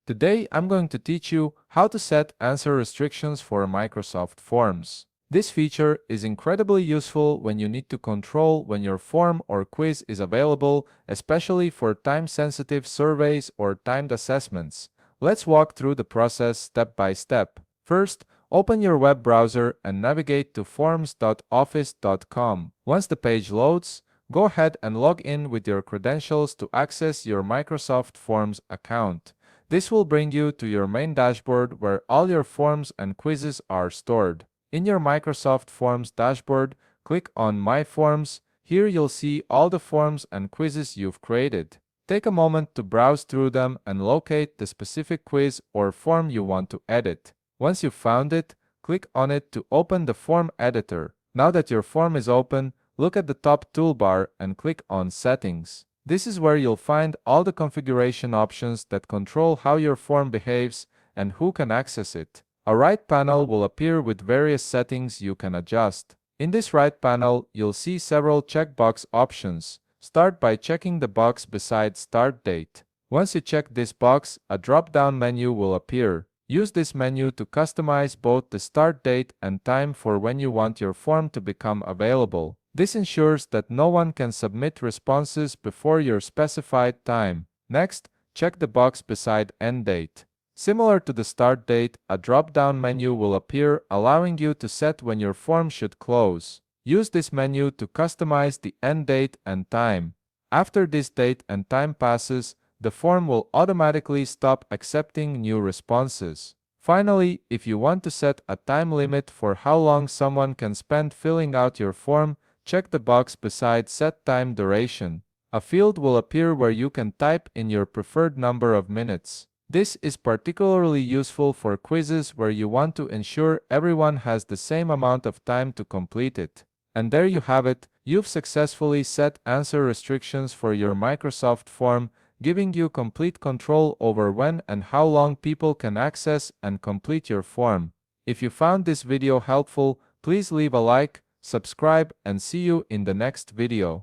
Today, I'm going to teach you how to set answer restrictions for Microsoft Forms. This feature is incredibly useful when you need to control when your form or quiz is available, especially for time-sensitive surveys or timed assessments. Let's walk through the process step by step. First, open your web browser and navigate to forms.office.com. Once the page loads, go ahead and log in with your credentials to access your Microsoft Forms account. This will bring you to your main dashboard where all your forms and quizzes are stored. In your Microsoft Forms dashboard, click on My Forms. Here you'll see all the forms and quizzes you've created. Take a moment to browse through them and locate the specific quiz or form you want to edit. Once you've found it, click on it to open the form editor. Now that your form is open, look at the top toolbar and click on Settings. This is where you'll find all the configuration options that control how your form behaves and who can access it. A right panel will appear with various settings you can adjust. In this right panel, you'll see several checkbox options. Start by checking the box beside Start Date. Once you check this box, a drop-down menu will appear. Use this menu to customize both the start date and time for when you want your form to become available. This ensures that no one can submit responses before your specified time. Next, check the box beside End Date. Similar to the start date, a drop-down menu will appear allowing you to set when your form should close. Use this menu to customize the end date and time. After this date and time passes, the form will automatically stop accepting new responses. Finally, if you want to set a time limit for how long someone can spend filling out your form, check the box beside Set Time Duration. A field will appear where you can type in your preferred number of minutes. This is particularly useful for quizzes where you want to ensure everyone has the same amount of time to complete it. And there you have it, you've successfully set answer restrictions for your Microsoft form, giving you complete control over when and how long people can access and complete your form. If you found this video helpful, please leave a like, subscribe, and see you in the next video.